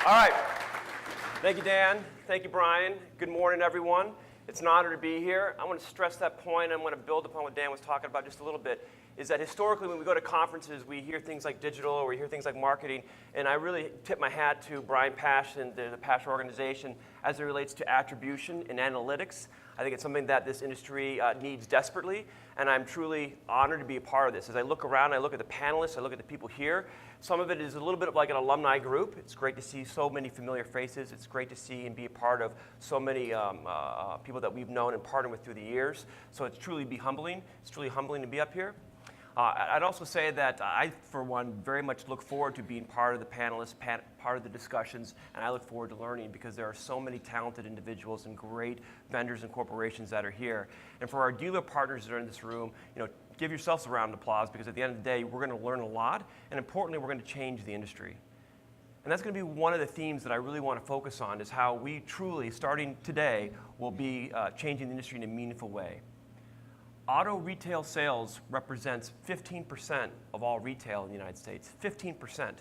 All right. Thank you, Dan. Thank you, Brian. Good morning, everyone. It's an honor to be here. I want to stress that point. I want to build upon what Dan was talking about just a little bit, is that historically when we go to conferences, we hear things like digital or we hear things like marketing, and I really tip my hat to Brian Pash and the Pash organization as it relates to attribution and analytics. I think it's something that this industry needs desperately, and I'm truly honored to be a part of this. As I look around, I look at the panelists, I look at the people here. Some of it is a little bit of like an alumni group. It's great to see so many familiar faces. It's great to see and be a part of so many people that we've known and partnered with through the years. So it's truly humbling. It's truly humbling to be up here. I'd also say that I, for one, very much look forward to being part of the panelists, part of the discussions, and I look forward to learning because there are so many talented individuals and great vendors and corporations that are here. And for our dealer partners that are in this room, give yourselves a round of applause because at the end of the day, we're going to learn a lot, and importantly, we're going to change the industry. And that's going to be one of the themes that I really want to focus on is how we truly, starting today, will be changing the industry in a meaningful way. Auto retail sales represents 15% of all retail in the United States, 15%.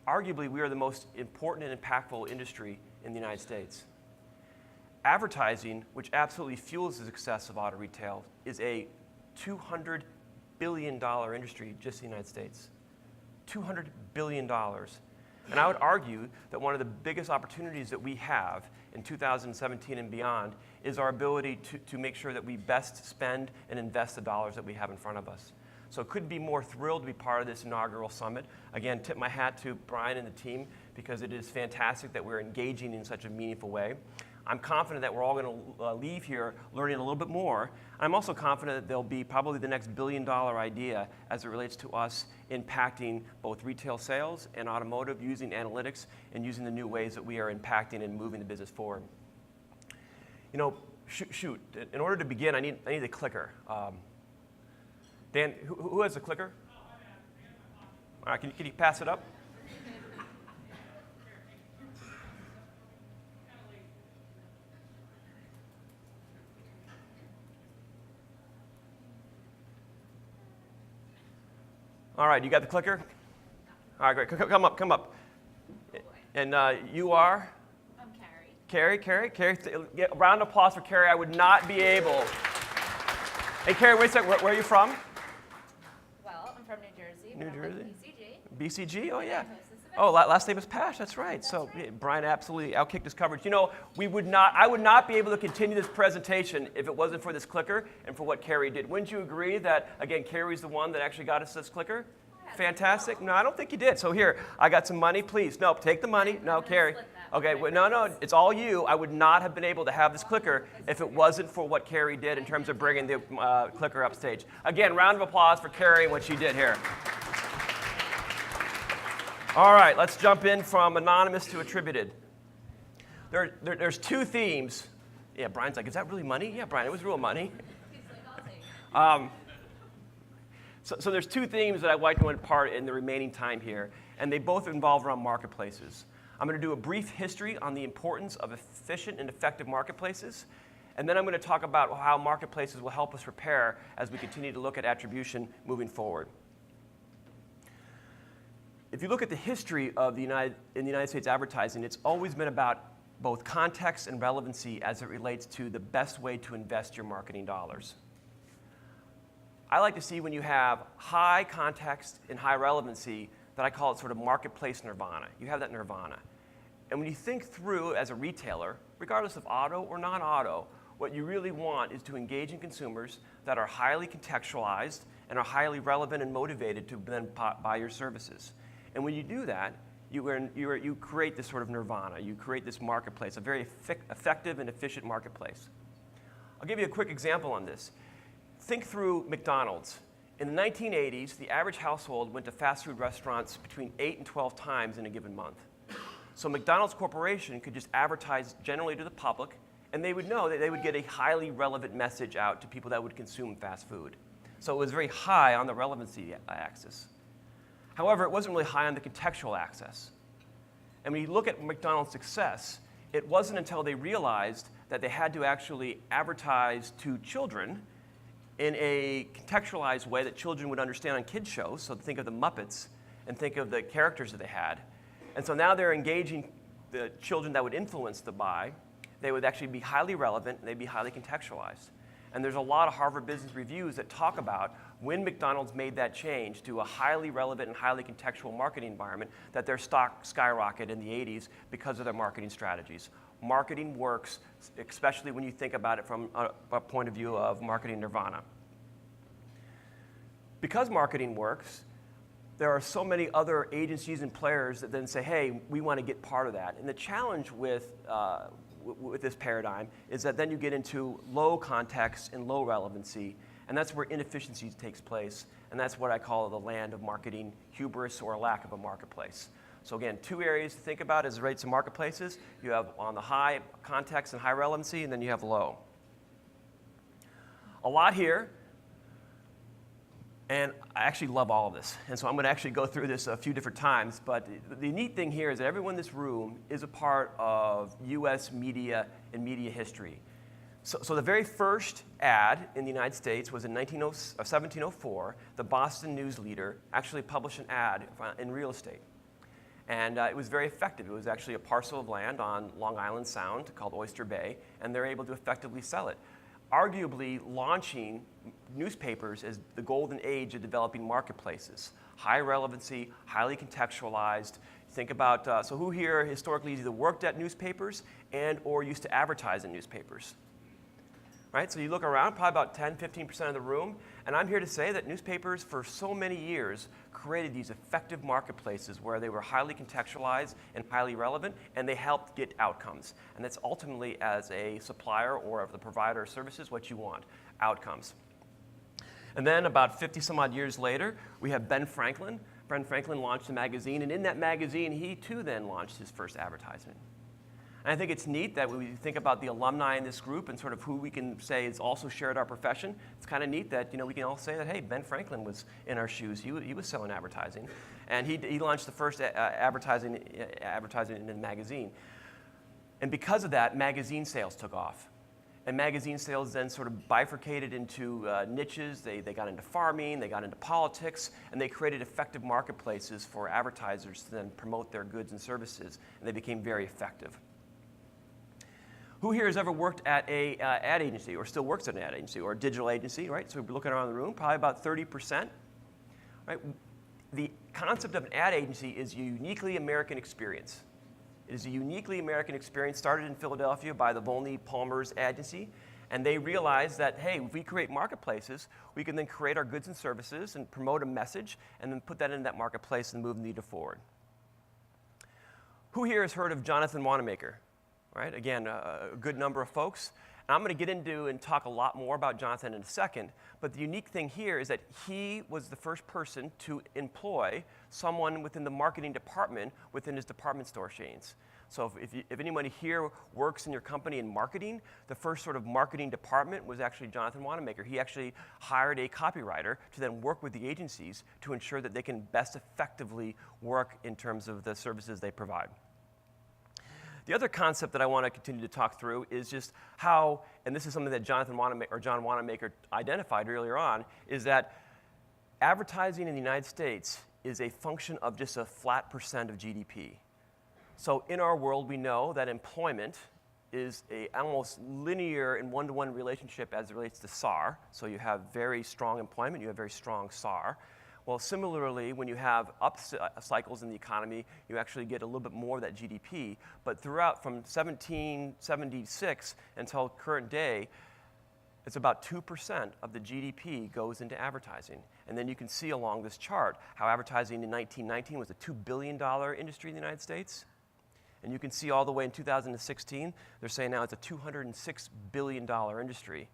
Arguably, we are the most important and impactful industry in the United States. Advertising, which absolutely fuels the success of auto retail, is a $200 billion industry just in the United States. $200 billion. And I would argue that one of the biggest opportunities that we have in 2017 and beyond is our ability to make sure that we best spend and invest the dollars that we have in front of us. So couldn't be more thrilled to be part of this inaugural summit. Again, tip my hat to Brian and the team because it is fantastic that we're engaging in such a meaningful way. I'm confident that we're all going to leave here learning a little bit more. I'm also confident that there'll be probably the next billion-dollar idea as it relates to us impacting both retail sales and automotive using analytics and using the new ways that we are impacting and moving the business forward. In order to begin, I need a clicker. Dan, who has the clicker? All right, can you pass it up? All right, you got the clicker? All right, great. Come up. And you are? I'm Carrie. Carrie, a round of applause for Carrie. I would not be able. Hey, Carrie, wait a second. Where are you from? Well, I'm from New Jersey. New Jersey? BCG. BCG? Oh, yeah. Oh, last name is Pash. That's right. So right. Brian absolutely outkicked his coverage. I would not be able to continue this presentation if it wasn't for this clicker and for what Carrie did. Wouldn't you agree that, again, Carrie's the one that actually got us this clicker? Yeah, fantastic. No, I don't think you did. So here, I got some money. Please, no, take the money. No, Carrie. Okay, no, it's all you. I would not have been able to have this clicker if it wasn't for what Carrie did in terms of bringing the clicker up stage. Again, round of applause for Carrie and what she did here. All right, let's jump in from anonymous to attributed. There's two themes. Yeah, Brian's like, is that really money? Yeah, Brian, it was real money. So there's two themes that I'd like to impart in the remaining time here, and they both involve around marketplaces. I'm going to do a brief history on the importance of efficient and effective marketplaces, and then I'm going to talk about how marketplaces will help us prepare as we continue to look at attribution moving forward. If you look at the history of in the United States advertising, it's always been about both context and relevancy as it relates to the best way to invest your marketing dollars. I like to see when you have high context and high relevancy that I call it sort of marketplace nirvana. You have that nirvana. And when you think through as a retailer, regardless of auto or non-auto, what you really want is to engage in consumers that are highly contextualized and are highly relevant and motivated to then buy your services. And when you do that, you create this sort of nirvana. You create this marketplace, a very effective and efficient marketplace. I'll give you a quick example on this. Think through McDonald's. In the 1980s, the average household went to fast food restaurants between 8 and 12 times in a given month. So McDonald's Corporation could just advertise generally to the public, and they would know that they would get a highly relevant message out to people that would consume fast food. So it was very high on the relevancy axis. However, it wasn't really high on the contextual axis. And when you look at McDonald's success, it wasn't until they realized that they had to actually advertise to children in a contextualized way that children would understand on kids' shows. So think of the Muppets and think of the characters that they had. And so now they're engaging the children that would influence the buy. They would actually be highly relevant, and they'd be highly contextualized. And there's a lot of Harvard Business Reviews that talk about when McDonald's made that change to a highly relevant and highly contextual marketing environment, that their stock skyrocketed in the 80s because of their marketing strategies. Marketing works, especially when you think about it from a point of view of marketing nirvana. Because marketing works, there are so many other agencies and players that then say, hey, we want to get part of that. And the challenge with this paradigm is that then you get into low context and low relevancy, and that's where inefficiency takes place, and that's what I call the land of marketing hubris or lack of a marketplace. So again, two areas to think about as it relates to marketplaces. You have on the high context and high relevancy, and then you have low. A lot here, and I actually love all of this. And so I'm going to actually go through this a few different times. But the neat thing here is that everyone in this room is a part of US media and media history. So the very first ad in the United States was in 1704. The Boston News Leader actually published an ad in real estate. And it was very effective. It was actually a parcel of land on Long Island Sound called Oyster Bay, and they're able to effectively sell it, arguably launching newspapers as the golden age of developing marketplaces. High relevancy, highly contextualized. Think about, so who here historically either worked at newspapers and or used to advertise in newspapers? Right, so you look around, probably about 10, 15% of the room, and I'm here to say that newspapers for so many years created these effective marketplaces where they were highly contextualized and highly relevant, and they helped get outcomes. And that's ultimately, as a supplier or of the provider of services, what you want, outcomes. And then about 50 some odd years later, we have Ben Franklin. Ben Franklin launched a magazine, and in that magazine, he too then launched his first advertisement. And I think it's neat that when we think about the alumni in this group and sort of who we can say has also shared our profession, it's kind of neat that we can all say that, hey, Ben Franklin was in our shoes. He was selling advertising. And he launched the first advertising in the magazine. And because of that, magazine sales took off. And magazine sales then sort of bifurcated into niches. They got into farming, they got into politics, and they created effective marketplaces for advertisers to then promote their goods and services. And they became very effective. Who here has ever worked at an ad agency or still works at an ad agency or a digital agency, right? So we're looking around the room, probably about 30%, right? The concept of an ad agency is a uniquely American experience. It is a uniquely American experience started in Philadelphia by the Volney Palmer's agency, and they realized that, hey, if we create marketplaces, we can then create our goods and services and promote a message and then put that in that marketplace and move the needle forward. Who here has heard of Jonathan Wanamaker? Right? Again, a good number of folks. And I'm going to get into and talk a lot more about Jonathan in a second, but the unique thing here is that he was the first person to employ someone within the marketing department within his department store chains. So if anybody here works in your company in marketing, the first sort of marketing department was actually Jonathan Wanamaker. He actually hired a copywriter to then work with the agencies to ensure that they can best effectively work in terms of the services they provide. The other concept that I want to continue to talk through is just how, and this is something that John Wanamaker identified earlier on, is that advertising in the United States is a function of just a flat percent of GDP. So in our world, we know that employment is a almost linear and one-to-one relationship as it relates to SAR. So you have very strong employment, you have very strong SAR. Well, similarly, when you have up cycles in the economy, you actually get a little bit more of that GDP. But throughout, from 1776 until current day, it's about 2% of the GDP goes into advertising. And then you can see along this chart how advertising in 1919 was a $2 billion industry in the United States. And you can see all the way in 2016, they're saying now it's a $206 billion industry.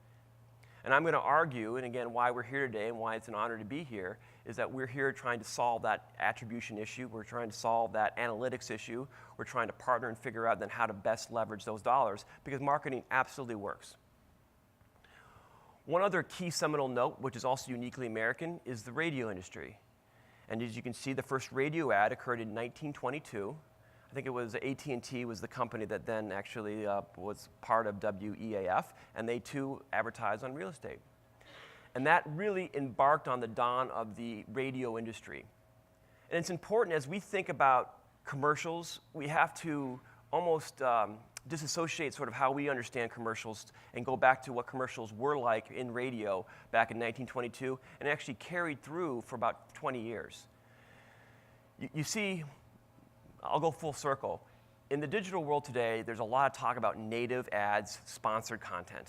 And I'm going to argue, and again, why we're here today and why it's an honor to be here, is that we're here trying to solve that attribution issue. We're trying to solve that analytics issue. We're trying to partner and figure out then how to best leverage those dollars, because marketing absolutely works. One other key seminal note, which is also uniquely American, is the radio industry. And as you can see, the first radio ad occurred in 1922. I think it was AT&T was the company that then actually was part of WEAF, and they too advertised on real estate. And that really embarked on the dawn of the radio industry. And it's important as we think about commercials, we have to almost disassociate sort of how we understand commercials and go back to what commercials were like in radio back in 1922 and actually carried through for about 20 years. You see, I'll go full circle. In the digital world today, there's a lot of talk about native ads, sponsored content.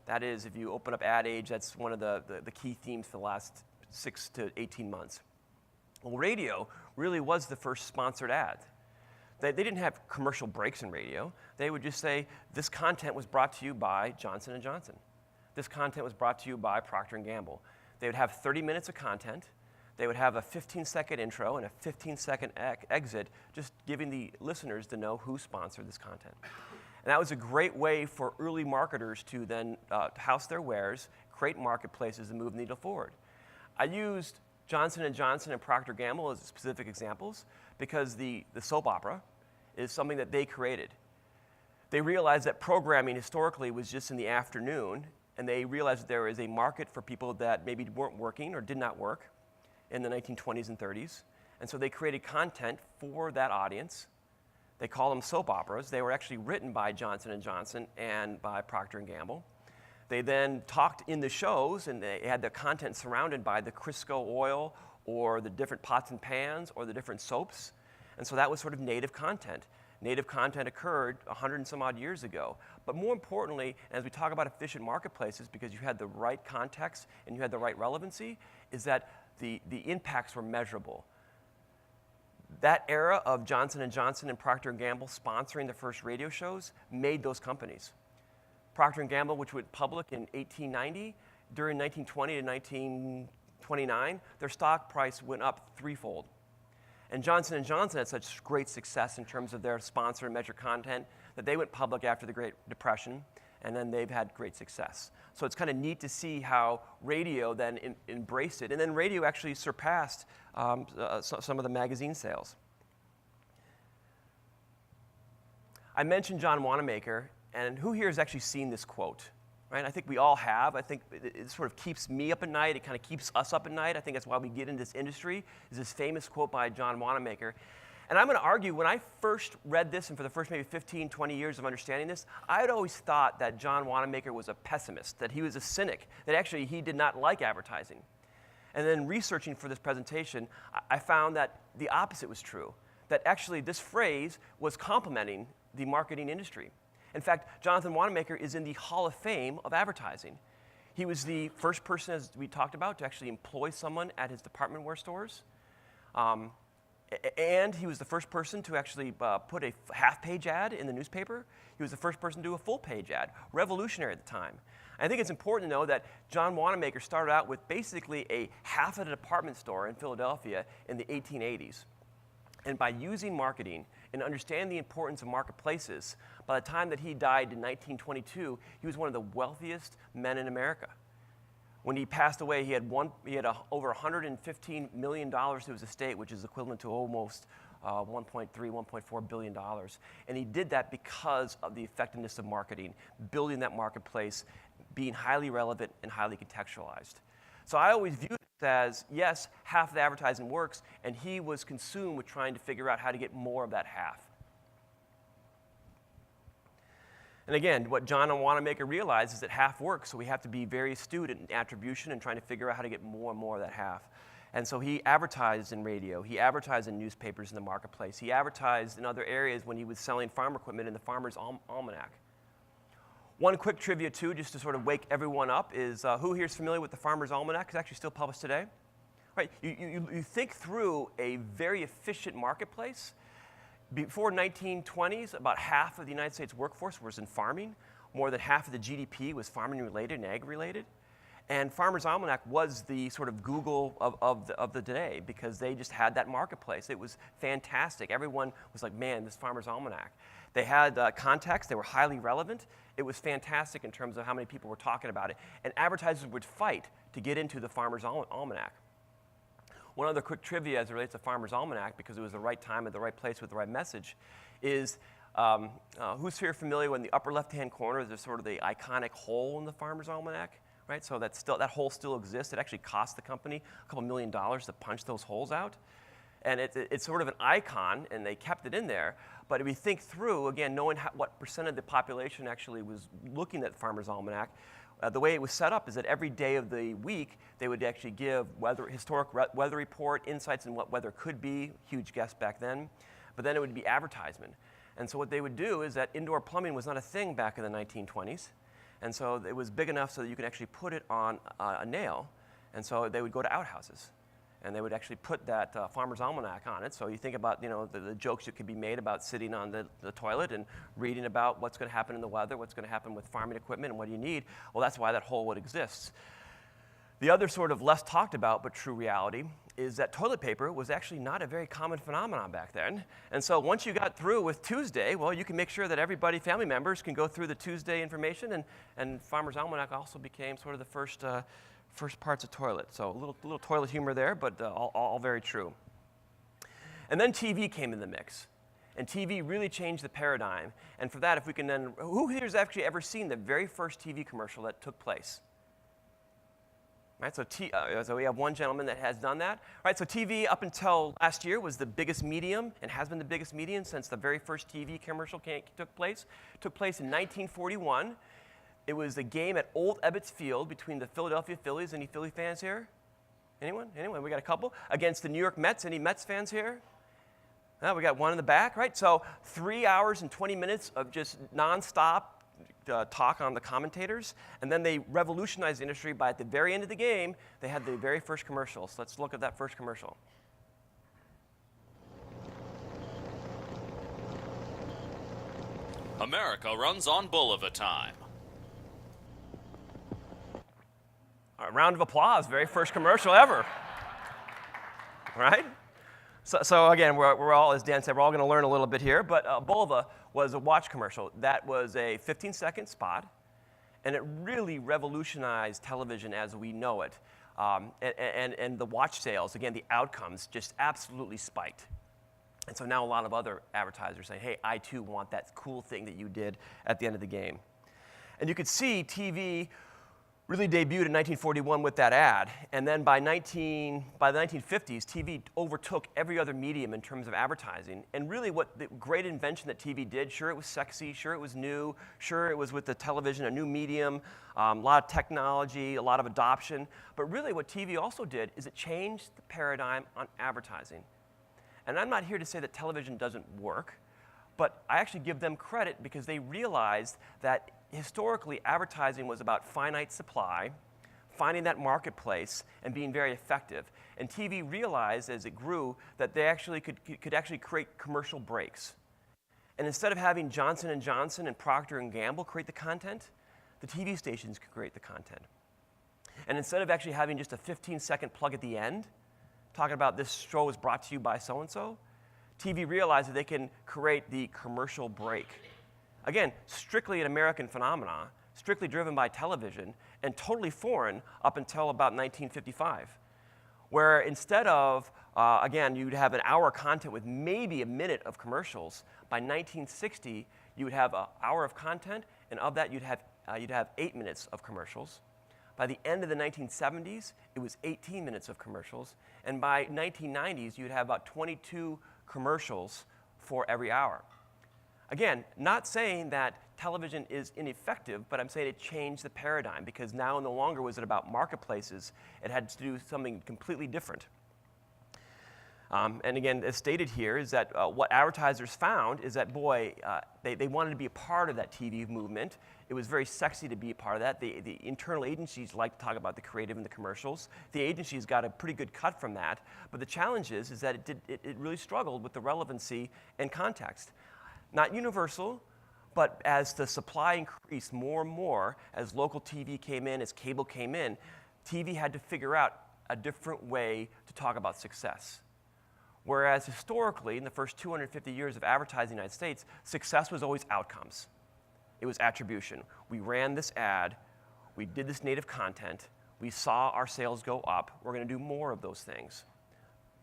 That is, if you open up Ad Age, that's one of the key themes for the last 6 to 18 months. Well, radio really was the first sponsored ad. They didn't have commercial breaks in radio. They would just say, this content was brought to you by Johnson & Johnson. This content was brought to you by Procter & Gamble. They would have 30 minutes of content. They would have a 15-second intro and a 15-second exit, just giving the listeners to know who sponsored this content. And that was a great way for early marketers to then house their wares, create marketplaces, and move the needle forward. I used Johnson & Johnson and Procter & Gamble as specific examples because the soap opera is something that they created. They realized that programming historically was just in the afternoon, and they realized that there is a market for people that maybe weren't working or did not work in the 1920s and 30s. And so they created content for that audience. They call them soap operas. They were actually written by Johnson & Johnson and by Procter & Gamble. They then talked in the shows, and they had the content surrounded by the Crisco oil or the different pots and pans or the different soaps. And so that was sort of native content. Native content occurred 100 and some odd years ago. But more importantly, as we talk about efficient marketplaces, because you had the right context and you had the right relevancy, is that the impacts were measurable. That era of Johnson & Johnson and Procter & Gamble sponsoring the first radio shows made those companies. Procter & Gamble, which went public in 1890, during 1920 to 1929, their stock price went up threefold. And Johnson & Johnson had such great success in terms of their sponsor and measure content that they went public after the Great Depression, and then they've had great success. So it's kind of neat to see how radio then embraced it. And then radio actually surpassed some of the magazine sales. I mentioned John Wanamaker, and who here has actually seen this quote? Right? I think we all have. I think it sort of keeps me up at night. It kind of keeps us up at night. I think that's why we get into this industry, is this famous quote by John Wanamaker. And I'm going to argue, when I first read this, and for the first maybe 15, 20 years of understanding this, I had always thought that John Wanamaker was a pessimist, that he was a cynic, that actually he did not like advertising. And then researching for this presentation, I found that the opposite was true, that actually this phrase was complimenting the marketing industry. In fact, Jonathan Wanamaker is in the Hall of Fame of advertising. He was the first person, as we talked about, to actually employ someone at his department store stores. And he was the first person to actually put a half-page ad in the newspaper. He was the first person to do a full-page ad, revolutionary at the time. I think it's important to know that John Wanamaker started out with basically a half of a department store in Philadelphia in the 1880s. And by using marketing and understanding the importance of marketplaces, by the time that he died in 1922, he was one of the wealthiest men in America. When he passed away, he had over $115 million to his estate, which is equivalent to almost $1.3, $1.4 billion. And he did that because of the effectiveness of marketing, building that marketplace, being highly relevant and highly contextualized. So I always view it as, yes, half the advertising works, and he was consumed with trying to figure out how to get more of that half. And again, what John Wanamaker realized is that half works, so we have to be very astute in attribution and trying to figure out how to get more and more of that half. And so he advertised in radio, he advertised in newspapers in the marketplace, he advertised in other areas when he was selling farm equipment in the Farmer's Almanac. One quick trivia, too, just to sort of wake everyone up, is who here is familiar with the Farmer's Almanac? It's actually still published today. Right? You think through a very efficient marketplace. Before 1920s, about half of the United States workforce was in farming. More than half of the GDP was farming-related and ag-related. And Farmer's Almanac was the sort of Google of the day because they just had that marketplace. It was fantastic. Everyone was like, man, this Farmer's Almanac. They had context. They were highly relevant. It was fantastic in terms of how many people were talking about it. And advertisers would fight to get into the Farmer's Almanac. One other quick trivia as it relates to Farmer's Almanac, because it was the right time at the right place with the right message, is who's here familiar when the upper left-hand corner there's sort of the iconic hole in the Farmer's Almanac? Right? So that hole still exists. It actually cost the company a couple $1 million to punch those holes out. And it's sort of an icon, and they kept it in there. But if we think through, again, knowing what percent of the population actually was looking at Farmer's Almanac, the way it was set up is that every day of the week, they would actually give historic weather report, insights in what weather could be, huge guess back then, but then it would be advertisement. And so what they would do is that indoor plumbing was not a thing back in the 1920s, and so it was big enough so that you could actually put it on a nail, and so they would go to outhouses. And they would actually put that Farmer's Almanac on it. So you think about the jokes that could be made about sitting on the toilet and reading about what's going to happen in the weather, what's going to happen with farming equipment, and what do you need. Well, that's why that hole would exist. The other sort of less talked about but true reality is that toilet paper was actually not a very common phenomenon back then. And so once you got through with Tuesday, well, you can make sure that everybody, family members, can go through the Tuesday information, and Farmer's Almanac also became sort of the first parts of toilet. So a little toilet humor there, but all very true. And then TV came in the mix. And TV really changed the paradigm. And for that, if we can then, who here has actually ever seen the very first TV commercial that took place? Right, so we have one gentleman that has done that. Right, so TV up until last year was the biggest medium and has been the biggest medium since the very first TV commercial took place. It took place in 1941. It was a game at Old Ebbets Field between the Philadelphia Phillies. Any Philly fans here? Anyone? Anyone? We got a couple. Against the New York Mets. Any Mets fans here? We got one in the back, right? So 3 hours and 20 minutes of just nonstop talk on the commentators. And then they revolutionized the industry by, at the very end of the game, they had the very first commercial. So let's look at that first commercial. America runs on Bulova time. A round of applause, very first commercial ever. Right? So again, we're all, as Dan said, we're all going to learn a little bit here, but Bulova was a watch commercial. That was a 15-second spot, and it really revolutionized television as we know it. And the watch sales, again, the outcomes just absolutely spiked. And so now a lot of other advertisers say, hey, I too want that cool thing that you did at the end of the game. And you could see TV really debuted in 1941 with that ad, and then by the 1950s, TV overtook every other medium in terms of advertising. And really what the great invention that TV did, sure it was sexy, sure it was new, sure it was with the television, a new medium, a lot of technology, a lot of adoption, but really what TV also did is it changed the paradigm on advertising. And I'm not here to say that television doesn't work, but I actually give them credit because they realized that historically, advertising was about finite supply, finding that marketplace, and being very effective. And TV realized as it grew that they actually could actually create commercial breaks. And instead of having Johnson & Johnson and Procter & Gamble create the content, the TV stations could create the content. And instead of actually having just a 15-second plug at the end, talking about this show is brought to you by so-and-so, TV realized that they can create the commercial break. Again, strictly an American phenomenon, strictly driven by television, and totally foreign up until about 1955, where instead of, again, you'd have an hour content with maybe a minute of commercials. By 1960, you would have an hour of content, and of that, you'd have 8 minutes of commercials. By the end of the 1970s, it was 18 minutes of commercials, and by 1990s, you'd have about 22 commercials for every hour. Again, not saying that television is ineffective, but I'm saying it changed the paradigm because now no longer was it about marketplaces. It had to do something completely different. And again, as stated here, is that what advertisers found is that, boy, they wanted to be a part of that TV movement. It was very sexy to be a part of that. The internal agencies like to talk about the creative and the commercials. The agencies got a pretty good cut from that. But the challenge is that it really struggled with the relevancy and context. Not universal, but as the supply increased more and more, as local TV came in, as cable came in, TV had to figure out a different way to talk about success. Whereas historically, in the first 250 years of advertising in the United States, success was always outcomes. It was attribution. We ran this ad, we did this native content, we saw our sales go up, we're going to do more of those things.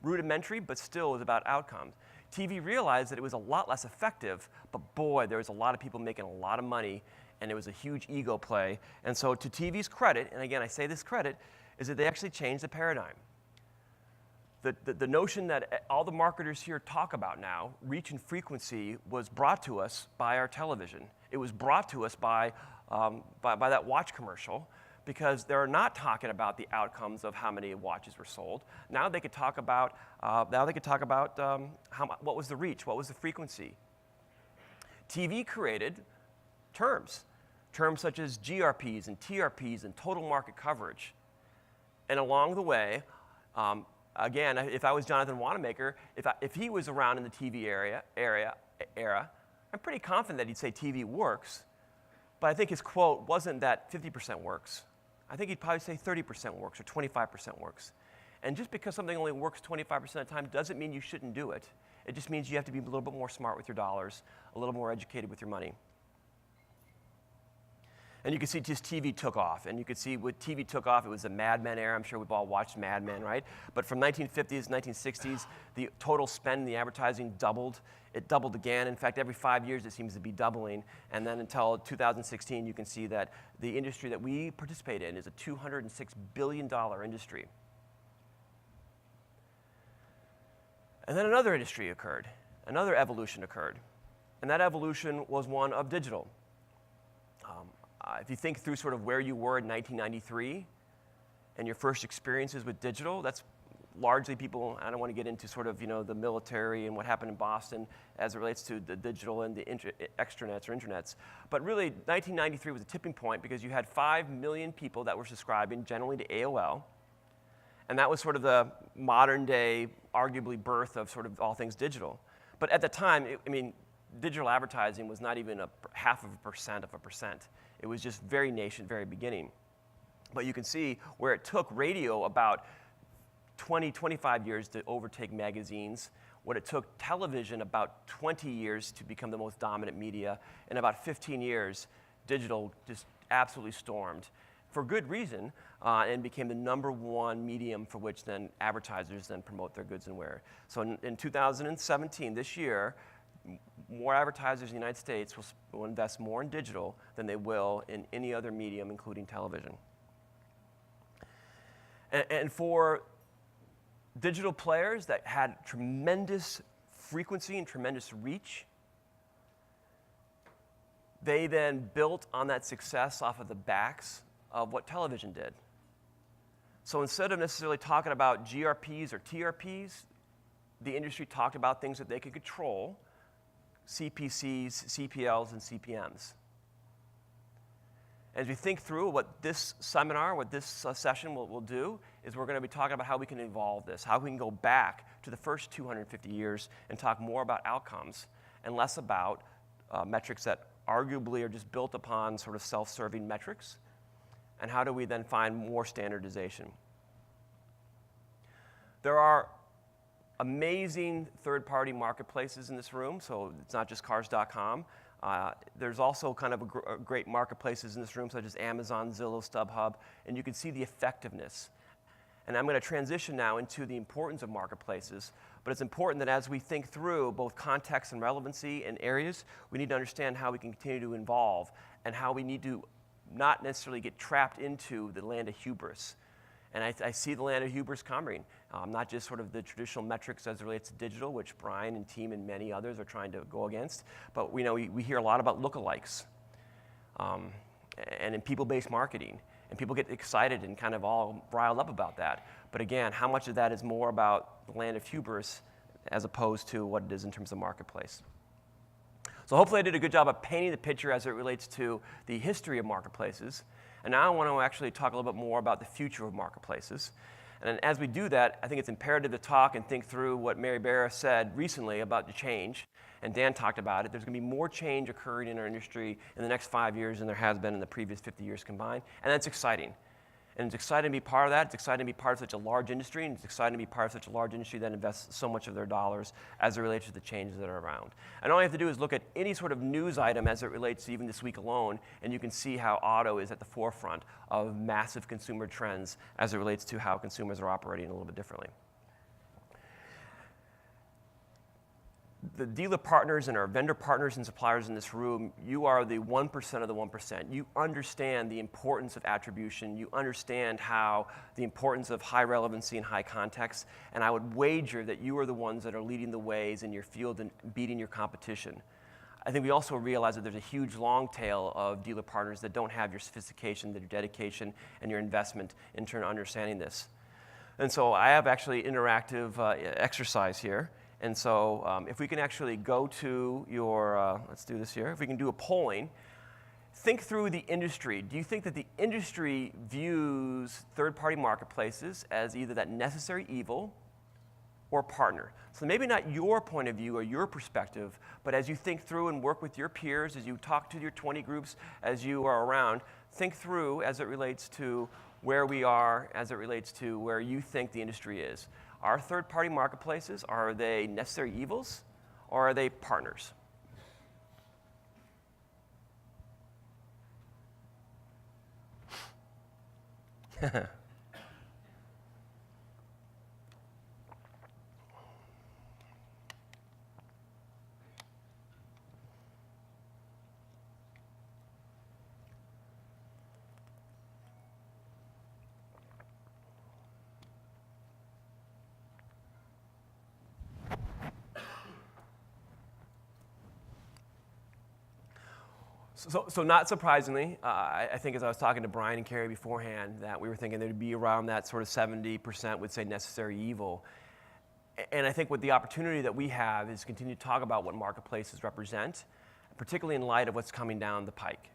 Rudimentary, but still is about outcomes. TV realized that it was a lot less effective, but boy, there was a lot of people making a lot of money, and it was a huge ego play. And so to TV's credit, and again, I say this credit, is that they actually changed the paradigm. the notion that all the marketers here talk about now, reach and frequency, was brought to us by our television. It was brought to us by that watch commercial, because they're not talking about the outcomes of how many watches were sold. Now they could talk about what was the reach, what was the frequency. TV created terms such as GRPs and TRPs and total market coverage. And along the way, again, if I was Jonathan Wanamaker, if he was around in the TV era, I'm pretty confident that he'd say TV works. But I think his quote wasn't that 50% works. I think he'd probably say 30% works or 25% works. And just because something only works 25% of the time doesn't mean you shouldn't do it. It just means you have to be a little bit more smart with your dollars, a little more educated with your money. And you can see just TV took off. And you could see when TV took off, it was the Mad Men era. I'm sure we've all watched Mad Men, right? But from 1950s, 1960s, the total spend in the advertising doubled. It doubled again. In fact, every 5 years it seems to be doubling. And then until 2016, you can see that the industry that we participate in is a $206 billion industry. And then another industry occurred. Another evolution occurred. And that evolution was one of digital. If you think through sort of where you were in 1993 and your first experiences with digital, that's largely people, I don't want to get into sort of, the military and what happened in Boston as it relates to the digital and the extranets or intranets. But really, 1993 was a tipping point because you had 5 million people that were subscribing generally to AOL. And that was sort of the modern day, arguably, birth of sort of all things digital. But at the time, digital advertising was not even a 0.5%. It was just very nascent, very beginning. But you can see where it took radio about 20, 25 years to overtake magazines, what it took television about 20 years to become the most dominant media, and about 15 years, digital just absolutely stormed for good reason, and became the #1 medium for which then advertisers then promote their goods and wares. So in 2017, this year, more advertisers in the United States will invest more in digital than they will in any other medium, including television. And for digital players that had tremendous frequency and tremendous reach, they then built on that success off of the backs of what television did. So instead of necessarily talking about GRPs or TRPs, the industry talked about things that they could control: CPCs, CPLs, and CPMs. As we think through what this seminar, what this session will do, is we're going to be talking about how we can evolve this, how we can go back to the first 250 years and talk more about outcomes and less about metrics that arguably are just built upon sort of self-serving metrics, and how do we then find more standardization. There are amazing third-party marketplaces in this room, so it's not just cars.com. There's also kind of great marketplaces in this room, such as Amazon, Zillow, StubHub, and you can see the effectiveness. And I'm going to transition now into the importance of marketplaces, but it's important that as we think through both context and relevancy and areas, we need to understand how we can continue to evolve and how we need to not necessarily get trapped into the land of hubris. And I see the land of hubris coming, not just sort of the traditional metrics as it relates to digital, which Brian and team and many others are trying to go against, but we hear a lot about lookalikes and in people-based marketing. And people get excited and kind of all riled up about that. But again, how much of that is more about the land of hubris as opposed to what it is in terms of marketplace? So hopefully I did a good job of painting the picture as it relates to the history of marketplaces. And now I want to actually talk a little bit more about the future of marketplaces. And as we do that, I think it's imperative to talk and think through what Mary Barra said recently about the change. And Dan talked about it. There's going to be more change occurring in our industry in the next 5 years than there has been in the previous 50 years combined. And that's exciting. And it's exciting to be part of that. It's exciting to be part of such a large industry. And it's exciting to be part of such a large industry that invests so much of their dollars as it relates to the changes that are around. And all you have to do is look at any sort of news item as it relates to even this week alone, and you can see how auto is at the forefront of massive consumer trends as it relates to how consumers are operating a little bit differently. the dealer partners and our vendor partners and suppliers in this room, you are the 1% of the 1%. You understand the importance of attribution. You understand how the importance of high relevancy and high context. And I would wager that you are the ones that are leading the ways in your field and beating your competition. I think we also realize that there's a huge long tail of dealer partners that don't have your sophistication, your dedication, and your investment in turn understanding this. And so I have actually interactive exercise here. And so if we can actually go to your, let's do this here. If we can do a polling, think through the industry. Do you think that the industry views third-party marketplaces as either that necessary evil or partner? So maybe not your point of view or your perspective, but as you think through and work with your peers, as you talk to your 20 groups, as you are around, think through as it relates to where we are, as it relates to where you think the industry is. Are third-party marketplaces, are they necessary evils, or are they partners? So not surprisingly, I think as I was talking to Brian and Carrie beforehand, that we were thinking there would be around that sort of 70% would say necessary evil. And I think what the opportunity that we have is continue to talk about what marketplaces represent, particularly in light of what's coming down the pike.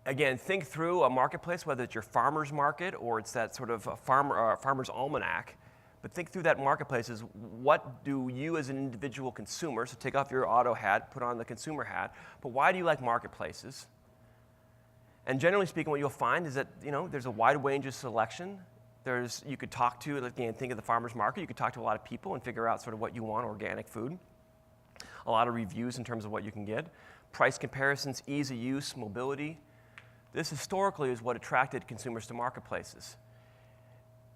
Again, think through a marketplace, whether it's your farmer's market or it's that sort of farmer's almanac. But think through that marketplace is what do you as an individual consumer, so take off your auto hat, put on the consumer hat, but why do you like marketplaces? And generally speaking, what you'll find is that there's a wide range of selection. You could talk to, again, think of the farmer's market, you could talk to a lot of people and figure out sort of what you want, organic food. A lot of reviews in terms of what you can get. Price comparisons, ease of use, mobility. This historically is what attracted consumers to marketplaces.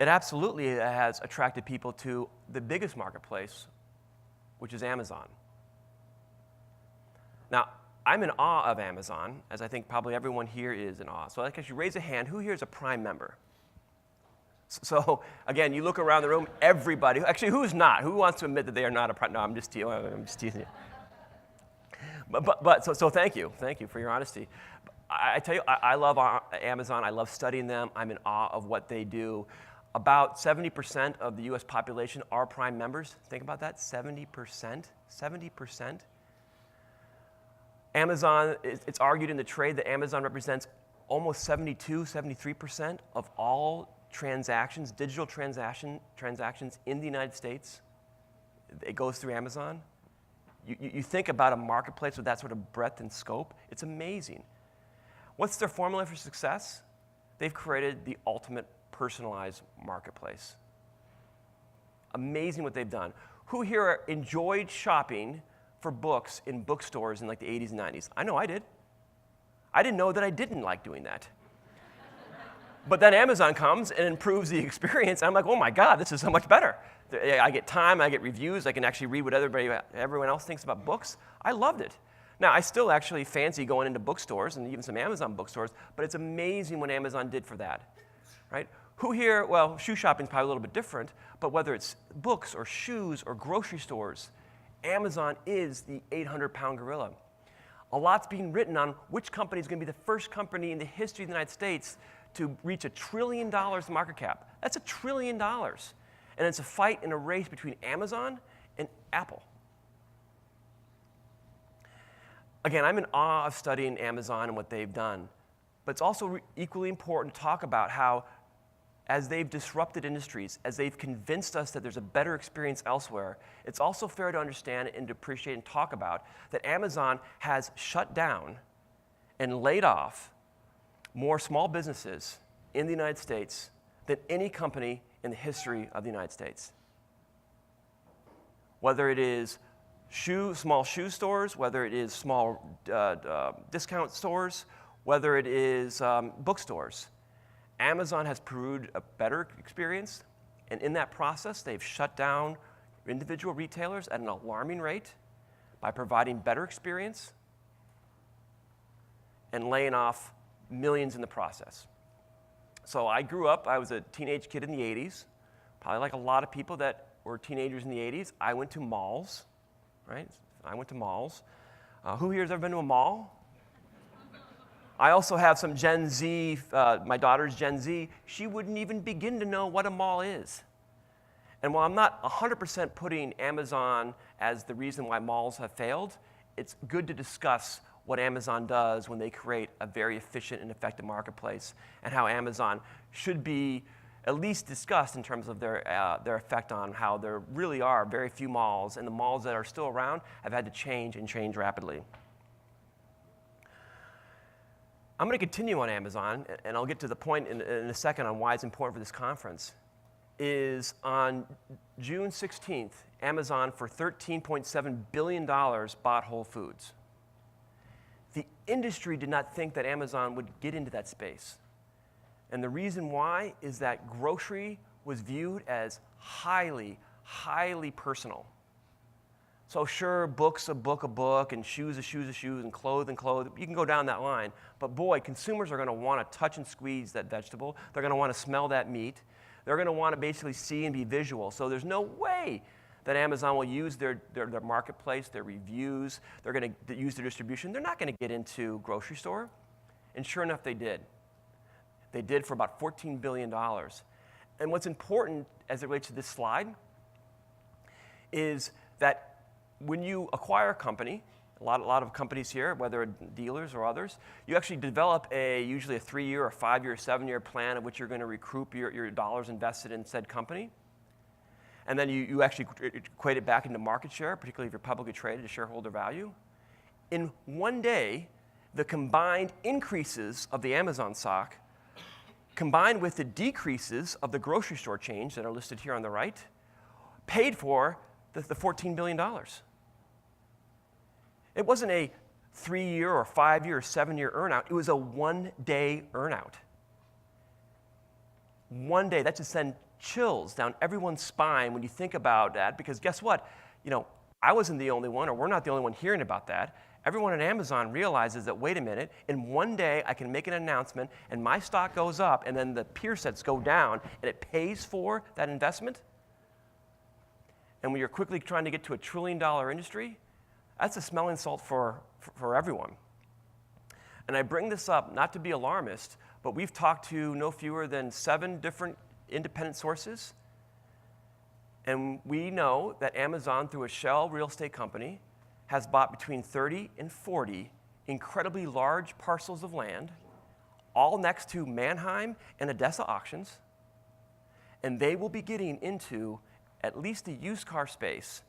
It absolutely has attracted people to the biggest marketplace, which is Amazon. Now, I'm in awe of Amazon, as I think probably everyone here is in awe. So I guess you raise a hand, who here is a Prime member? So again, you look around the room, everybody, actually who's not? Who wants to admit that they are not a Prime? No, I'm just teasing you. So thank you for your honesty. I tell you, I love Amazon, I love studying them, I'm in awe of what they do. About 70% of the US population are Prime members. Think about that, 70%, 70%. Amazon, it's argued in the trade that Amazon represents almost 72, 73% of all transactions, digital transactions in the United States. It goes through Amazon. You think about a marketplace with that sort of breadth and scope, it's amazing. What's their formula for success? They've created the ultimate personalized marketplace. Amazing what they've done. Who here enjoyed shopping for books in bookstores in like the 80s and 90s? I know I did. I didn't know that I didn't like doing that. But then Amazon comes and improves the experience. And I'm like, oh my God, this is so much better. I get time, I get reviews, I can actually read what everyone else thinks about books. I loved it. Now, I still actually fancy going into bookstores and even some Amazon bookstores, but it's amazing what Amazon did for that, right? Who here, well, shoe shopping is probably a little bit different, but whether it's books or shoes or grocery stores, Amazon is the 800-pound gorilla. A lot's being written on which company is going to be the first company in the history of the United States to reach $1 trillion market cap. That's $1 trillion. And it's a fight and a race between Amazon and Apple. Again, I'm in awe of studying Amazon and what they've done. But it's also equally important to talk about how, as they've disrupted industries, as they've convinced us that there's a better experience elsewhere, it's also fair to understand and to appreciate and talk about that Amazon has shut down and laid off more small businesses in the United States than any company in the history of the United States. Whether it is small shoe stores, whether it is small discount stores, whether it is bookstores, Amazon has proved a better experience And in that process, they've shut down individual retailers at an alarming rate by providing better experience and laying off millions in the process. So I grew up, I was a teenage kid in the 80s, probably like a lot of people that were teenagers in the 80s. I went to malls, right? I went to malls. Who here has ever been to a mall? I also have some Gen Z, my daughter's Gen Z. She wouldn't even begin to know what a mall is. And while I'm not 100% putting Amazon as the reason why malls have failed, it's good to discuss what Amazon does when they create a very efficient and effective marketplace, and how Amazon should be at least discussed in terms of their effect on how there really are very few malls, and the malls that are still around have had to change and change rapidly. I'm going to continue on Amazon, and I'll get to the point in a second on why it's important for this conference. Is on June 16th, Amazon for $13.7 billion bought Whole Foods. The industry did not think that Amazon would get into that space. And the reason why is that grocery was viewed as highly, highly personal. So sure, book's a book, and shoes a shoes, and clothes. You can go down that line. But boy, consumers are going to want to touch and squeeze that vegetable. They're going to want to smell that meat. They're going to want to basically see and be visual. So there's no way that Amazon will use their marketplace, their reviews. They're going to use their distribution. They're not going to get into grocery store. And sure enough, they did. They did for about $14 billion. And what's important as it relates to this slide is that when you acquire a company, a lot of companies here, whether dealers or others, you actually develop usually a 3-year or 5-year or 7-year plan of which you're going to recoup your dollars invested in said company. And then you actually equate it back into market share, particularly if you're publicly traded, to shareholder value. In one day, the combined increases of the Amazon stock, combined with the decreases of the grocery store chains that are listed here on the right, paid for the $14 billion. It wasn't a 3-year or 5-year or 7-year earnout. It was a 1-day earnout. 1 day. That just sent chills down everyone's spine when you think about that, because guess what? I wasn't the only one, or we're not the only one hearing about that. Everyone at Amazon realizes that, wait a minute, in 1 day I can make an announcement and my stock goes up, and then the peer sets go down, and it pays for that investment. And when you're quickly trying to get to $1 trillion industry, that's a smelling salt for everyone. And I bring this up not to be alarmist, but we've talked to no fewer than 7 different independent sources. And we know that Amazon, through a shell real estate company, has bought between 30 and 40 incredibly large parcels of land, all next to Mannheim and Odessa auctions. And they will be getting into at least the used car space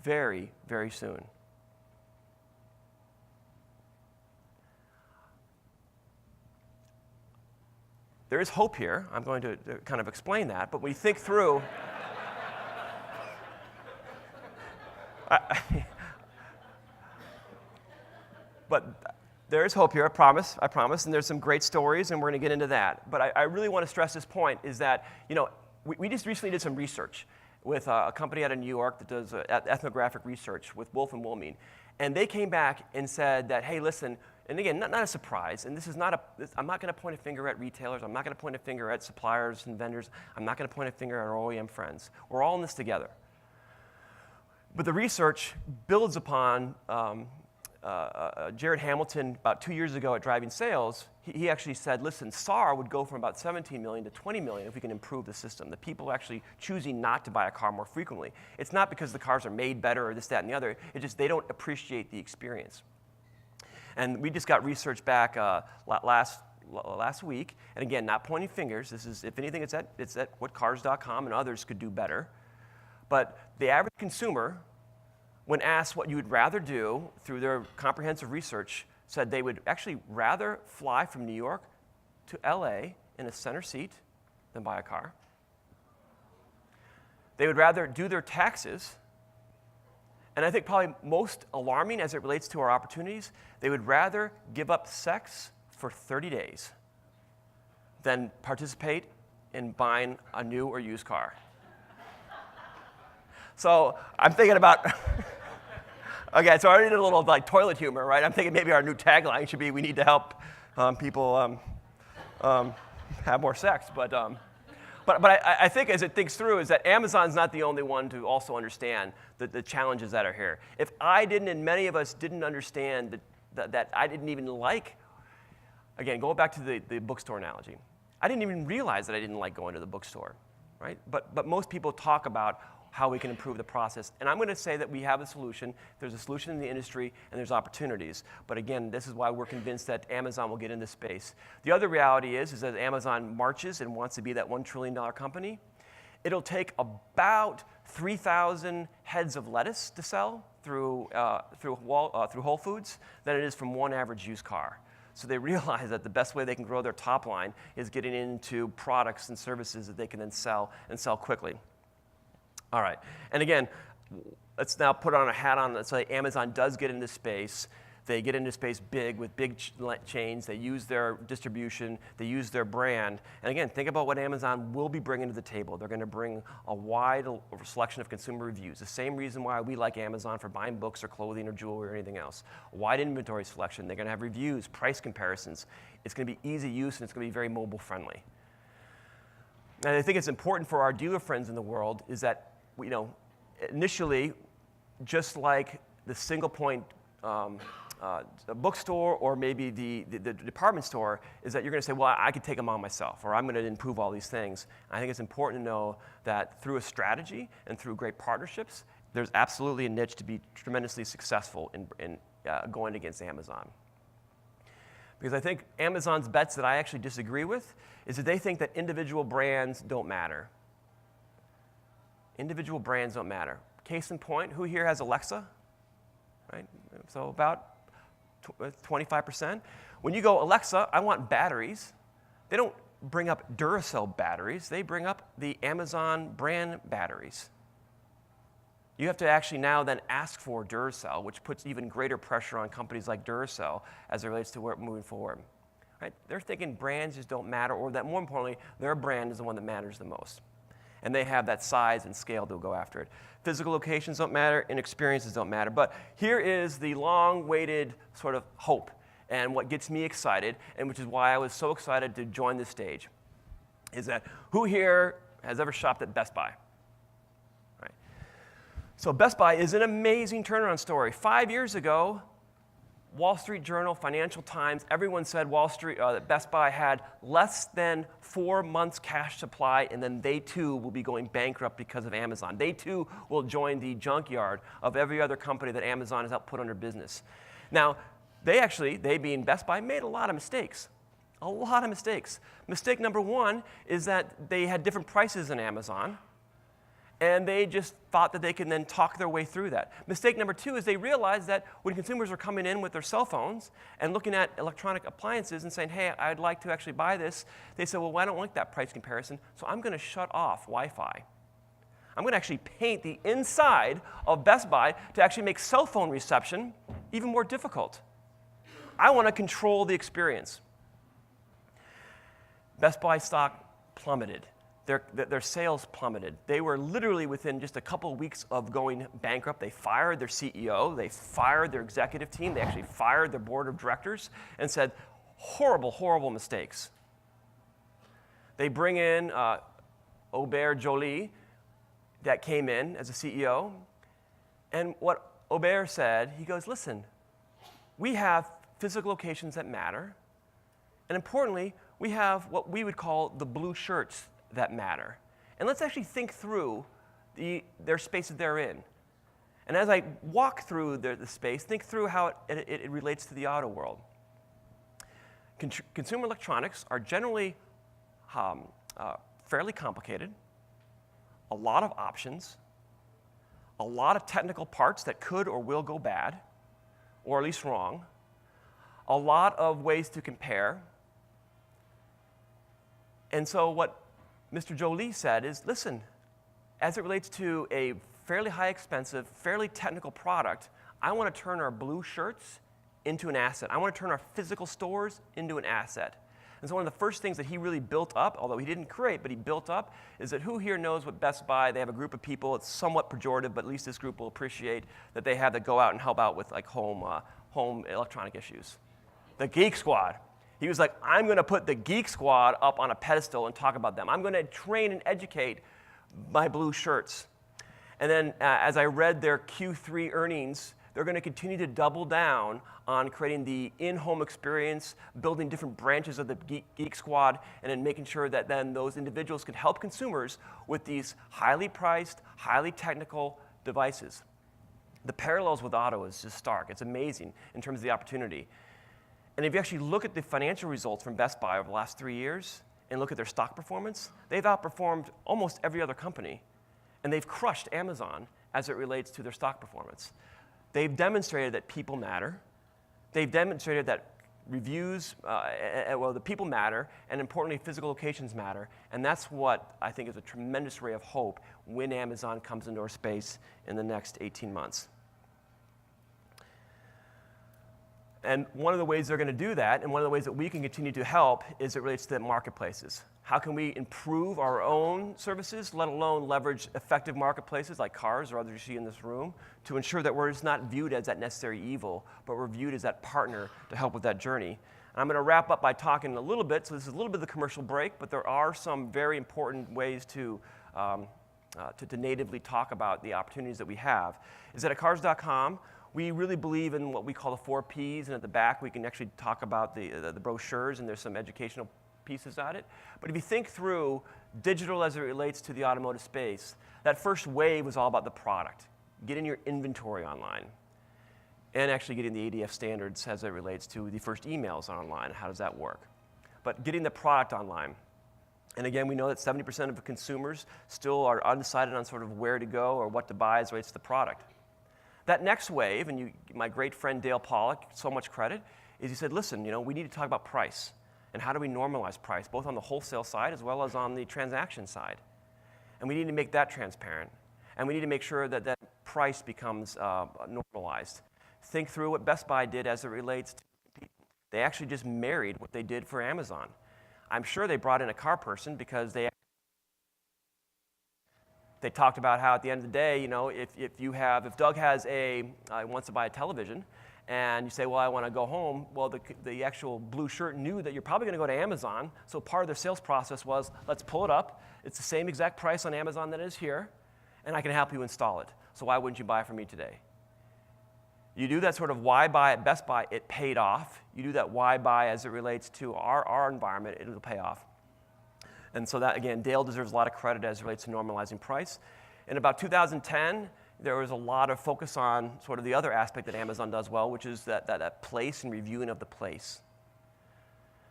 very, very soon. There is hope here. I'm going to kind of explain that, but when you think through, but there is hope here, I promise, and there's some great stories, and we're going to get into that. But I really want to stress this point, is that, we just recently did some research with a company out of New York that does ethnographic research with Wolf and Wilming, and they came back and said that, hey, listen, and again, not a surprise, and I'm not going to point a finger at retailers, I'm not going to point a finger at suppliers and vendors, I'm not going to point a finger at our OEM friends. We're all in this together. But the research builds upon Jared Hamilton about 2 years ago at Driving Sales. He actually said, listen, SAR would go from about 17 million to 20 million if we can improve the system. The people are actually choosing not to buy a car more frequently. It's not because the cars are made better or this, that, and the other. It's just they don't appreciate the experience. And we just got research back last week. And again, not pointing fingers. This is, if anything, it's at whatcars.com, and others could do better. But the average consumer, when asked what you would rather do through their comprehensive research, said they would actually rather fly from New York to LA in a center seat than buy a car. They would rather do their taxes. And I think probably most alarming as it relates to our opportunities, they would rather give up sex for 30 days than participate in buying a new or used car. So I'm thinking about, okay, so I already did a little like toilet humor, right? I'm thinking maybe our new tagline should be, we need to help people have more sex. But I think as it thinks through is that Amazon's not the only one to also understand the challenges that are here. If I didn't, and many of us didn't understand that I didn't even like, again, going back to the bookstore analogy, I didn't even realize that I didn't like going to the bookstore, right? But most people talk about how we can improve the process. And I'm going to say that we have a solution. There's a solution in the industry, and there's opportunities. But again, this is why we're convinced that Amazon will get in this space. The other reality is that Amazon marches and wants to be that $1 trillion company. It'll take about 3,000 heads of lettuce to sell through Whole Foods than it is from one average used car. So they realize that the best way they can grow their top line is getting into products and services that they can then sell and sell quickly. All right, and again, let's now put on a hat on. Let's say Amazon does get into space. They get into space big with big chains. They use their distribution. They use their brand. And again, think about what Amazon will be bringing to the table. They're going to bring a wide selection of consumer reviews. The same reason why we like Amazon for buying books or clothing or jewelry or anything else. A wide inventory selection. They're going to have reviews, price comparisons. It's going to be easy use, and it's going to be very mobile friendly. And I think it's important for our dealer friends in the world is that, initially, just like the single point bookstore or maybe the department store, is that you're going to say, well, I could take them on myself, or I'm going to improve all these things. I think it's important to know that through a strategy and through great partnerships, there's absolutely a niche to be tremendously successful in going against Amazon. Because I think Amazon's bets that I actually disagree with is that they think that individual brands don't matter. Individual brands don't matter. Case in point, who here has Alexa? Right? So about 25%. When you go, Alexa, I want batteries, they don't bring up Duracell batteries. They bring up the Amazon brand batteries. You have to actually now then ask for Duracell, which puts even greater pressure on companies like Duracell as it relates to where moving forward. Right? They're thinking brands just don't matter, or that more importantly, their brand is the one that matters the most. And they have that size and scale to go after it. Physical locations don't matter, and experiences don't matter. But here is the long-awaited sort of hope, and what gets me excited, and which is why I was so excited to join this stage, is that who here has ever shopped at Best Buy? Right. So Best Buy is an amazing turnaround story. 5 years ago, Wall Street Journal, Financial Times, everyone said that Best Buy had less than 4 months cash supply, and then they too will be going bankrupt because of Amazon. They too will join the junkyard of every other company that Amazon has helped put under business. Now, they being Best Buy, made a lot of mistakes. A lot of mistakes. Mistake number one is that they had different prices than Amazon, and they just thought that they could then talk their way through that. Mistake number two is they realized that when consumers were coming in with their cell phones and looking at electronic appliances and saying, hey, I'd like to actually buy this, they said, well, I don't like that price comparison, so I'm going to shut off Wi-Fi. I'm going to actually paint the inside of Best Buy to actually make cell phone reception even more difficult. I want to control the experience. Best Buy stock plummeted. Their sales plummeted. They were literally within just a couple of weeks of going bankrupt. They fired their CEO. They fired their executive team. They actually fired their board of directors and said, horrible, horrible mistakes. They bring in Aubert Joly that came in as a CEO. And what Aubert said, he goes, listen, we have physical locations that matter. And importantly, we have what we would call the blue shirts that matter. And let's actually think through their space that they're in. And as I walk through the space, think through how it relates to the auto world. Consumer electronics are generally fairly complicated, a lot of options, a lot of technical parts that could or will go bad, or at least wrong, a lot of ways to compare. And so what Mr. Joly said is, listen, as it relates to a fairly high expensive, fairly technical product, I want to turn our blue shirts into an asset. I want to turn our physical stores into an asset. And so one of the first things that he really built up, although he didn't create, but he built up, is that who here knows what Best Buy, they have a group of people, it's somewhat pejorative, but at least this group will appreciate that they have that go out and help out with like home electronic issues. The Geek Squad. He was like, I'm going to put the Geek Squad up on a pedestal and talk about them. I'm going to train and educate my blue shirts. And then as I read their Q3 earnings, they're going to continue to double down on creating the in-home experience, building different branches of the Geek Squad, and then making sure that then those individuals can help consumers with these highly priced, highly technical devices. The parallels with auto is just stark. It's amazing in terms of the opportunity. And if you actually look at the financial results from Best Buy over the last 3 years and look at their stock performance, they've outperformed almost every other company. And they've crushed Amazon as it relates to their stock performance. They've demonstrated that people matter. They've demonstrated that reviews, the people matter, and importantly, physical locations matter. And that's what I think is a tremendous ray of hope when Amazon comes into our space in the next 18 months. And one of the ways they're going to do that, and one of the ways that we can continue to help, is it relates to marketplaces. How can we improve our own services, let alone leverage effective marketplaces like cars or others you see in this room, to ensure that we're just not viewed as that necessary evil, but we're viewed as that partner to help with that journey. And I'm going to wrap up by talking a little bit, so this is a little bit of the commercial break, but there are some very important ways to natively talk about the opportunities that we have. Is that at Cars.com, we really believe in what we call the 4 Ps, and at the back we can actually talk about the brochures, and there's some educational pieces at it. But if you think through digital as it relates to the automotive space, that first wave was all about the product, getting your inventory online, and actually getting the ADF standards as it relates to the first emails online. How does that work? But getting the product online. And again, we know that 70% of the consumers still are undecided on sort of where to go or what to buy as it relates to the product. That next wave, and my great friend Dale Pollack, so much credit, is he said, listen, we need to talk about price. And how do we normalize price, both on the wholesale side as well as on the transaction side? And we need to make that transparent. And we need to make sure that that price becomes normalized. Think through what Best Buy did as it relates to, they actually just married what they did for Amazon. I'm sure they brought in a car person because they talked about how at the end of the day, if Doug wants to buy a television, and you say, well, I want to go home, well, the actual blue shirt knew that you're probably going to go to Amazon, so part of their sales process was, let's pull it up. It's the same exact price on Amazon that is here, and I can help you install it. So why wouldn't you buy from me today? You do that sort of why buy at Best Buy, it paid off. You do that why buy as it relates to our environment, it'll pay off. And so that, again, Dale deserves a lot of credit as it relates to normalizing price. In about 2010, there was a lot of focus on sort of the other aspect that Amazon does well, which is that place and reviewing of the place.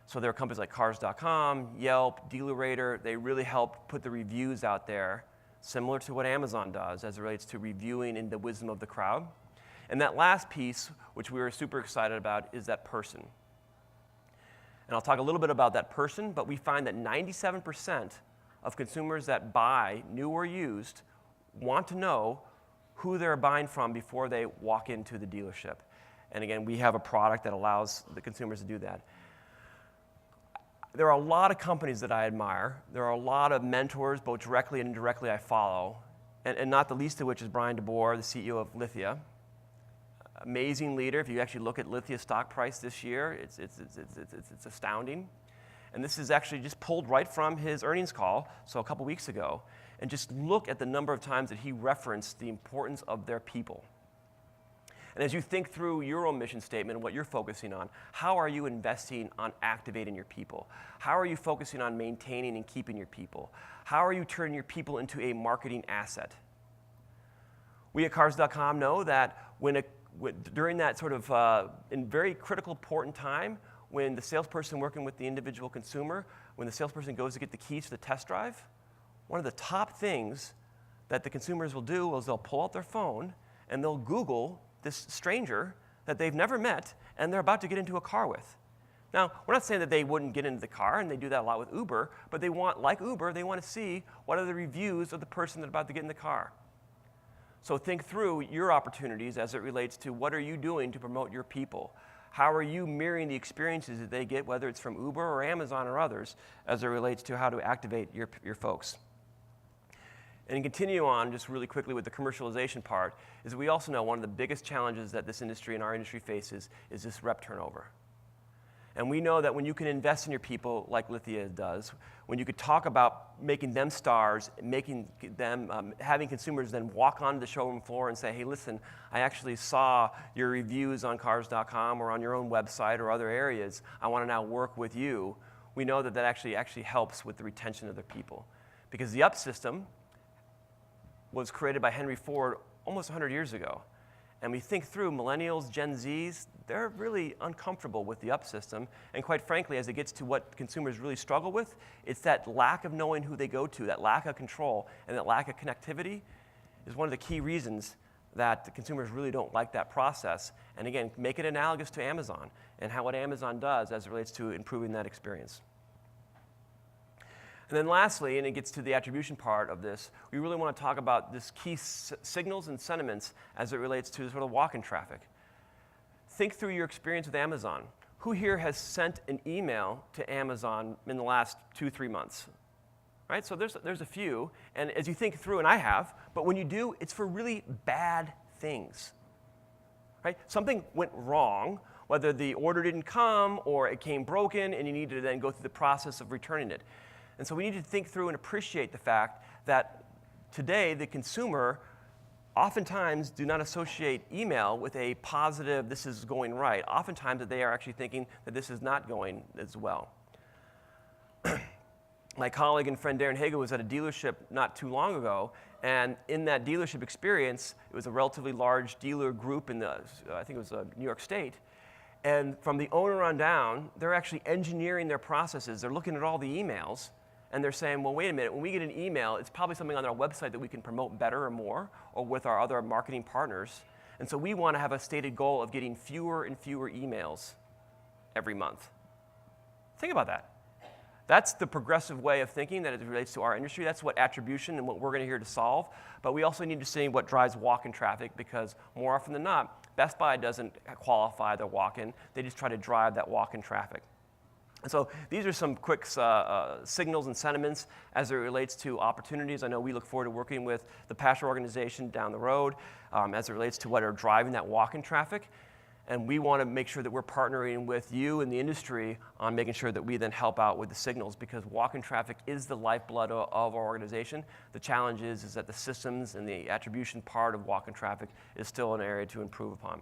So there are companies like Cars.com, Yelp, DealerRater. They really help put the reviews out there, similar to what Amazon does as it relates to reviewing in the wisdom of the crowd. And that last piece, which we were super excited about, is that person. And I'll talk a little bit about that person, but we find that 97% of consumers that buy, new or used, want to know who they're buying from before they walk into the dealership. And again, we have a product that allows the consumers to do that. There are a lot of companies that I admire. There are a lot of mentors, both directly and indirectly, I follow, and not the least of which is Brian DeBoer, the CEO of Lithia. Amazing leader. If you actually look at Lithia's stock price this year, it's astounding. And this is actually just pulled right from his earnings call, so a couple weeks ago. And just look at the number of times that he referenced the importance of their people. And as you think through your own mission statement and what you're focusing on, how are you investing on activating your people? How are you focusing on maintaining and keeping your people? How are you turning your people into a marketing asset? We at Cars.com know that during that sort of in very critical, important time, when the salesperson working with the individual consumer, when the salesperson goes to get the keys to the test drive, one of the top things that the consumers will do is they'll pull out their phone and they'll Google this stranger that they've never met and they're about to get into a car with. Now, we're not saying that they wouldn't get into the car, and they do that a lot with Uber, but they want, like Uber, they want to see what are the reviews of the person that's about to get in the car. So think through your opportunities as it relates to what are you doing to promote your people. how are you mirroring the experiences that they get, whether it's from Uber or Amazon or others, as it relates to how to activate your folks? And continue on just really quickly with the commercialization part, is we also know one of the biggest challenges that this industry and our industry faces is this rep turnover. And we know that when you can invest in your people like Lithia does, when you could talk about making them stars, making them, having consumers then walk onto the showroom floor and say, hey, listen, I actually saw your reviews on cars.com or on your own website or other areas. I want to now work with you. We know that that actually helps with the retention of their people. Because the UP system was created by Henry Ford almost 100 years ago. And we think through millennials, Gen Zs, they're really uncomfortable with the UP system. And quite frankly, as it gets to what consumers really struggle with, it's that lack of knowing who they go to, that lack of control, and that lack of connectivity is one of the key reasons that the consumers really don't like that process. And again, make it analogous to Amazon and what Amazon does as it relates to improving that experience. And then lastly, and it gets to the attribution part of this, we really want to talk about this key signals and sentiments as it relates to sort of walk-in traffic. Think through your experience with Amazon. Who here has sent an email to Amazon in the last 2-3 months? Right, so there's a few, and as you think through, and I have, but when you do, it's for really bad things. Right? Something went wrong, whether the order didn't come or it came broken, and you need to then go through the process of returning it. And so we need to think through and appreciate the fact that today the consumer oftentimes do not associate email with a positive, this is going right. Oftentimes that they are actually thinking that this is not going as well. My colleague and friend Darren Hager was at a dealership not too long ago, and in that dealership experience, it was a relatively large dealer group in the, I think it was New York State, and from the owner on down, they're actually engineering their processes. They're looking at all the emails, and they're saying, well, wait a minute, when we get an email, it's probably something on our website that we can promote better or more, or with our other marketing partners. And so we want to have a stated goal of getting fewer and fewer emails every month. Think about that. That's the progressive way of thinking that it relates to our industry. That's what attribution and what we're going to here to solve. But we also need to see what drives walk-in traffic, because more often than not, Best Buy doesn't qualify their walk-in. They just try to drive that walk-in traffic. And so these are some quick signals and sentiments as it relates to opportunities. I know we look forward to working with the Pastor organization down the road as it relates to what are driving that walk-in traffic. And we want to make sure that we're partnering with you and the industry on making sure that we then help out with the signals, because walk-in traffic is the lifeblood of our organization. The challenge is that the systems and the attribution part of walk-in traffic is still an area to improve upon.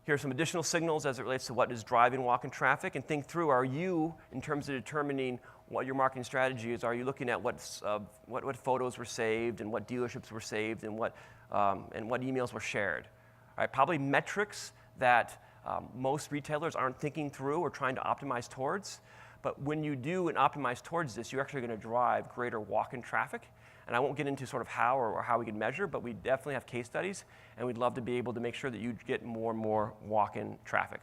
Here are some additional signals as it relates to what is driving walk-in traffic, and think through, are you, in terms of determining what your marketing strategy is, are you looking at what photos were saved and what dealerships were saved and what emails were shared? Right, probably metrics that most retailers aren't thinking through or trying to optimize towards. But when you do and optimize towards this, you're actually going to drive greater walk-in traffic. And I won't get into sort of how or how we can measure, but we definitely have case studies, and we'd love to be able to make sure that you get more and more walk-in traffic.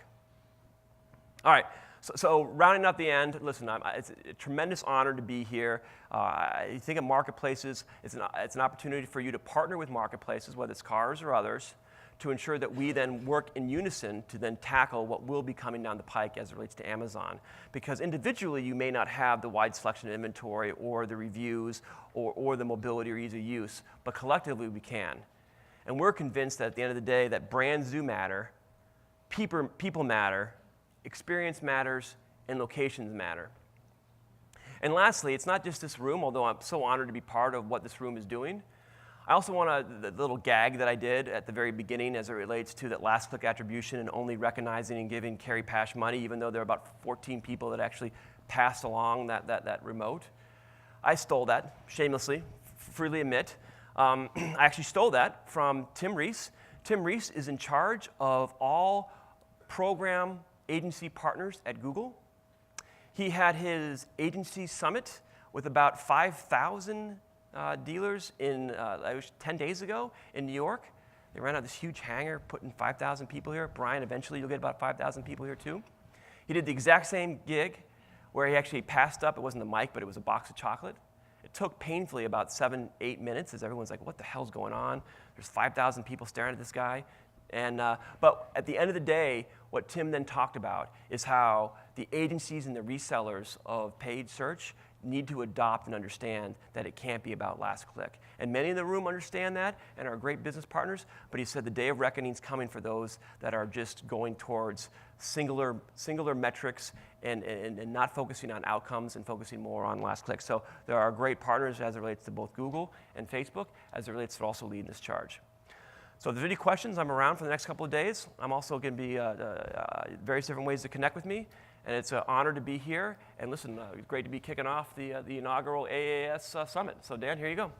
All right, so rounding up the end, listen, it's a tremendous honor to be here. You think of marketplaces, it's an opportunity for you to partner with marketplaces, whether it's cars or others, to ensure that we then work in unison to then tackle what will be coming down the pike as it relates to Amazon. Because individually, you may not have the wide selection of inventory or the reviews or the mobility or ease of use, but collectively we can. And we're convinced that at the end of the day that brands do matter, people matter, experience matters, and locations matter. And lastly, it's not just this room, although I'm so honored to be part of what this room is doing. I also want the little gag that I did at the very beginning as it relates to that last click attribution and only recognizing and giving Carrie Pash money, even though there are about 14 people that actually passed along that remote. I stole that shamelessly, freely admit. I actually stole that from Tim Reese. Tim Reese is in charge of all program agency partners at Google. He had his agency summit with about 5,000 dealers in 10 days ago in New York. They ran out this huge hangar, putting 5,000 people here. Brian, eventually you'll get about 5,000 people here too. He did the exact same gig where he actually passed up. It wasn't a mic, but it was a box of chocolate. It took painfully about 7-8 minutes as everyone's like, what the hell's going on? There's 5,000 people staring at this guy. But at the end of the day, what Tim then talked about is how the agencies and the resellers of paid search need to adopt and understand that it can't be about last click. And many in the room understand that and are great business partners, but he said the day of reckoning is coming for those that are just going towards singular metrics and not focusing on outcomes and focusing more on last click. So there are great partners as it relates to both Google and Facebook, as it relates to also leading this charge. So if there's any questions, I'm around for the next couple of days. I'm also going to be various different ways to connect with me. And it's an honor to be here. And listen, it's great to be kicking off the inaugural AAAS Summit. So Dan, here you go.